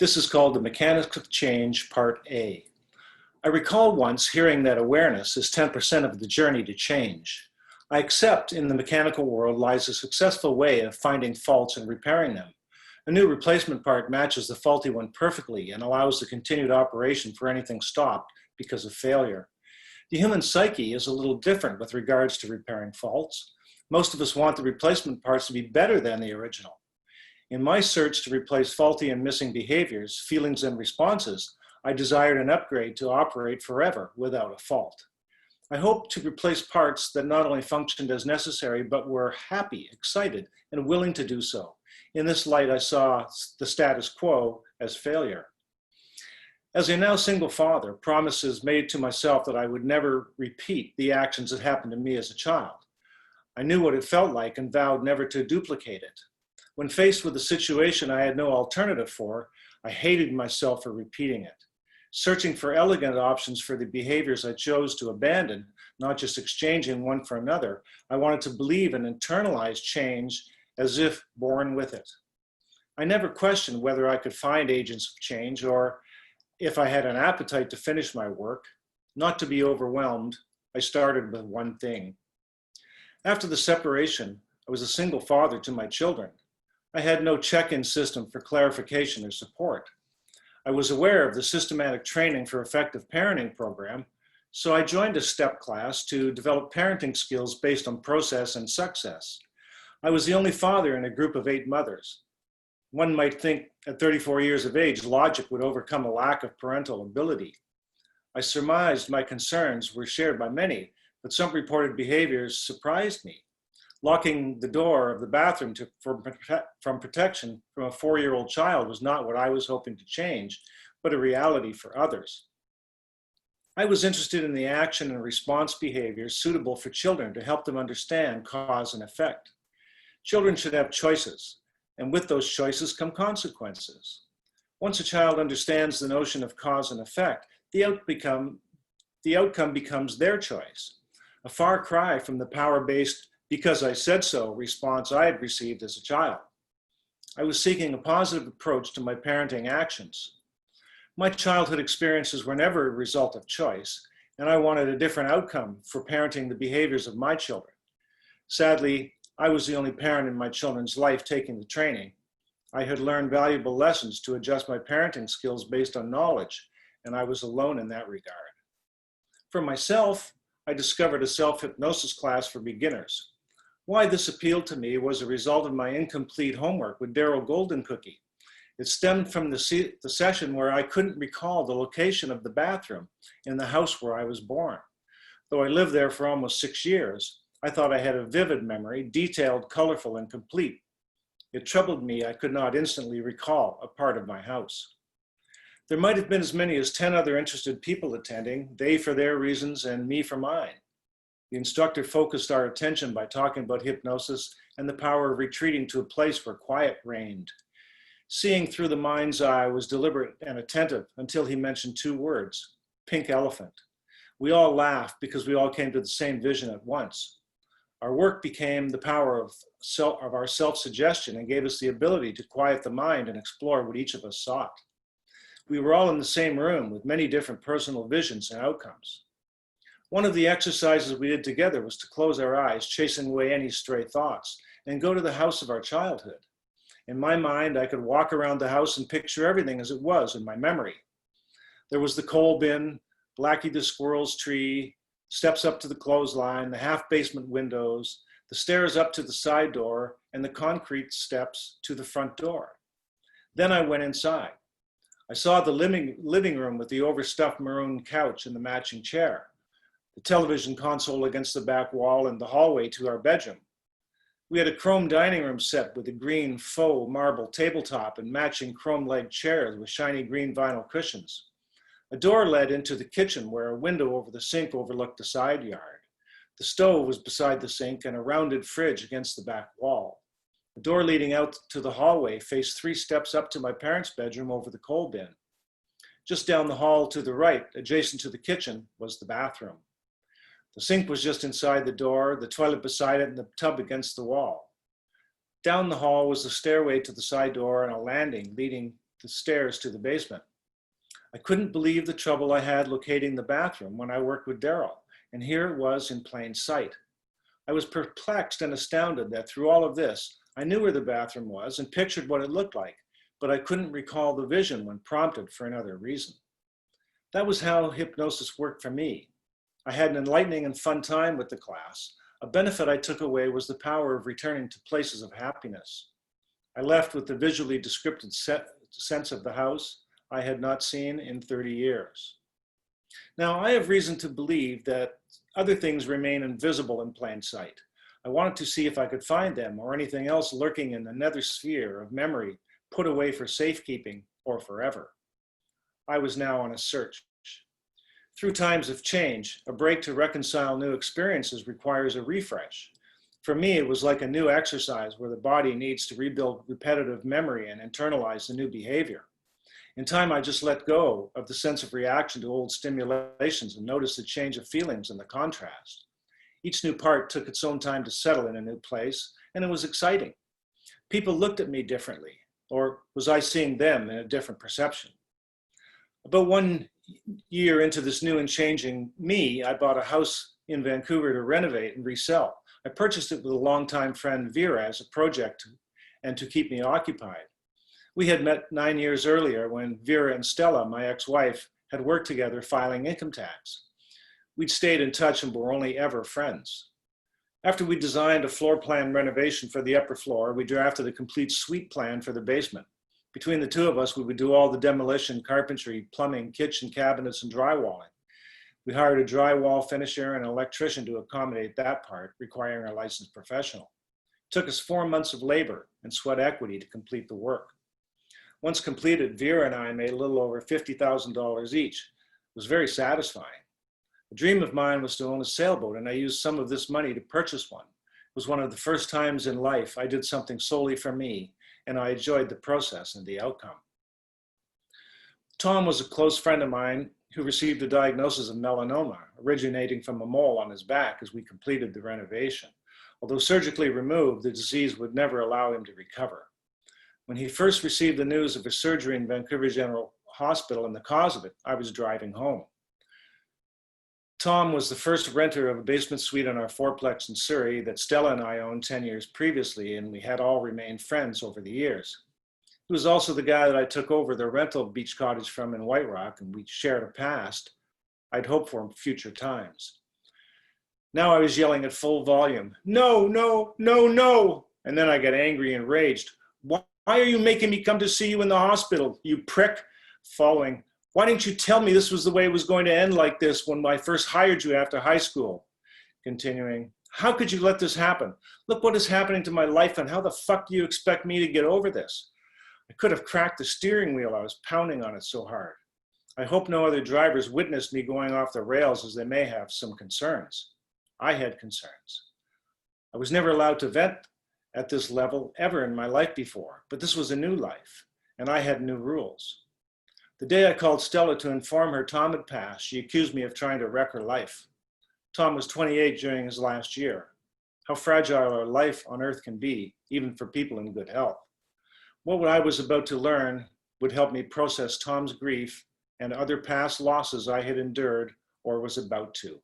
This is called the Mechanics of Change, Part A. I recall once hearing that awareness is 10% of the journey to change. I accept in the mechanical world lies a successful way of finding faults and repairing them. A new replacement part matches the faulty one perfectly and allows the continued operation for anything stopped because of failure. The human psyche is a little different with regards to repairing faults. Most of us want the replacement parts to be better than the original. In my search to replace faulty and missing behaviors, feelings, and responses, I desired an upgrade to operate forever without a fault. I hoped to replace parts that not only functioned as necessary, but were happy, excited, and willing to do so. In this light, I saw the status quo as failure. As a now single father, promises made to myself that I would never repeat the actions that happened to me as a child. I knew what it felt like and vowed never to duplicate it. When faced with a situation I had no alternative for, I hated myself for repeating it. Searching for elegant options for the behaviors I chose to abandon, not just exchanging one for another, I wanted to believe and internalize change as if born with it. I never questioned whether I could find agents of change or if I had an appetite to finish my work. Not to be overwhelmed, I started with one thing. After the separation, I was a single father to my children. I had no check-in system for clarification or support. I was aware of the systematic training for effective parenting program, so I joined a step class to develop parenting skills based on process and success. I was the only father in a group of 8 mothers. One might think at 34 years of age, logic would overcome a lack of parental ability. I surmised my concerns were shared by many, but some reported behaviors surprised me. Locking the door of the bathroom from protection from a 4-year-old child was not what I was hoping to change, but a reality for others. I was interested in the action and response behaviors suitable for children to help them understand cause and effect. Children should have choices, and with those choices come consequences. Once a child understands the notion of cause and effect, the outcome becomes their choice. A far cry from the power-based "because I said so" response I had received as a child. I was seeking a positive approach to my parenting actions. My childhood experiences were never a result of choice, and I wanted a different outcome for parenting the behaviors of my children. Sadly, I was the only parent in my children's life taking the training. I had learned valuable lessons to adjust my parenting skills based on knowledge, and I was alone in that regard. For myself, I discovered a self-hypnosis class for beginners. Why this appealed to me was a result of my incomplete homework with Daryl Golden Cookie. It stemmed from the session where I couldn't recall the location of the bathroom in the house where I was born. Though I lived there for almost 6 years, I thought I had a vivid memory, detailed, colorful, and complete. It troubled me I could not instantly recall a part of my house. There might have been as many as 10 other interested people attending, they for their reasons and me for mine. The instructor focused our attention by talking about hypnosis and the power of retreating to a place where quiet reigned. Seeing through the mind's eye was deliberate and attentive until he mentioned 2 words, pink elephant. We all laughed because we all came to the same vision at once. Our work became the power of our self-suggestion and gave us the ability to quiet the mind and explore what each of us sought. We were all in the same room with many different personal visions and outcomes. One of the exercises we did together was to close our eyes, chasing away any stray thoughts, and go to the house of our childhood. In my mind, I could walk around the house and picture everything as it was in my memory. There was the coal bin, Blackie the squirrel's tree, steps up to the clothesline, the half-basement windows, the stairs up to the side door, and the concrete steps to the front door. Then I went inside. I saw the living room with the overstuffed maroon couch and the matching chair, the television console against the back wall, and the hallway to our bedroom. We had a chrome dining room set with a green faux marble tabletop and matching chrome-legged chairs with shiny green vinyl cushions. A door led into the kitchen where a window over the sink overlooked the side yard. The stove was beside the sink and a rounded fridge against the back wall. The door leading out to the hallway faced 3 steps up to my parents' bedroom over the coal bin. Just down the hall to the right, adjacent to the kitchen, was the bathroom. The sink was just inside the door, the toilet beside it, and the tub against the wall. Down the hall was the stairway to the side door and a landing leading the stairs to the basement. I couldn't believe the trouble I had locating the bathroom when I worked with Daryl, and here it was in plain sight. I was perplexed and astounded that through all of this, I knew where the bathroom was and pictured what it looked like, but I couldn't recall the vision when prompted for another reason. That was how hypnosis worked for me. I had an enlightening and fun time with the class. A benefit I took away was the power of returning to places of happiness. I left with the visually descriptive sense of the house I had not seen in 30 years. Now, I have reason to believe that other things remain invisible in plain sight. I wanted to see if I could find them or anything else lurking in another sphere of memory put away for safekeeping or forever. I was now on a search. Through times of change, a break to reconcile new experiences requires a refresh. For me, it was like a new exercise where the body needs to rebuild repetitive memory and internalize the new behavior. In time, I just let go of the sense of reaction to old stimulations and noticed the change of feelings and the contrast. Each new part took its own time to settle in a new place, and it was exciting. People looked at me differently, or was I seeing them in a different perception? About 1 year into this new and changing me, I bought a house in Vancouver to renovate and resell. I purchased it with a longtime friend, Vera, as a project and to keep me occupied. We had met 9 years earlier when Vera and Stella, my ex-wife, had worked together filing income tax. We'd stayed in touch and were only ever friends. After we designed a floor plan renovation for the upper floor, we drafted a complete suite plan for the basement. Between the two of us, we would do all the demolition, carpentry, plumbing, kitchen cabinets, and drywalling. We hired a drywall finisher and an electrician to accommodate that part, requiring a licensed professional. It took us 4 months of labor and sweat equity to complete the work. Once completed, Vera and I made a little over $50,000 each. It was very satisfying. A dream of mine was to own a sailboat, and I used some of this money to purchase one. It was one of the first times in life I did something solely for me, and I enjoyed the process and the outcome. Tom was a close friend of mine who received a diagnosis of melanoma, originating from a mole on his back as we completed the renovation. Although surgically removed, the disease would never allow him to recover. When he first received the news of his surgery in Vancouver General Hospital and the cause of it, I was driving home. Tom was the first renter of a basement suite on our fourplex in Surrey that Stella and I owned 10 years previously, and we had all remained friends over the years. He was also the guy that I took over the rental beach cottage from in White Rock, and we shared a past I'd hoped for in future times. Now I was yelling at full volume, "No, no, no, no!" And then I got angry and raged. "Why are you making me come to see you in the hospital, you prick?" Following, "Why didn't you tell me this was the way it was going to end like this when I first hired you after high school?" Continuing, "How could you let this happen? Look what is happening to my life, and how the fuck do you expect me to get over this?" I could have cracked the steering wheel. I was pounding on it so hard. I hope no other drivers witnessed me going off the rails, as they may have some concerns. I had concerns. I was never allowed to vent at this level ever in my life before, but this was a new life, and I had new rules. The day I called Stella to inform her Tom had passed, she accused me of trying to wreck her life. Tom was 28 during his last year. How fragile our life on earth can be, even for people in good health. What I was about to learn would help me process Tom's grief and other past losses I had endured or was about to.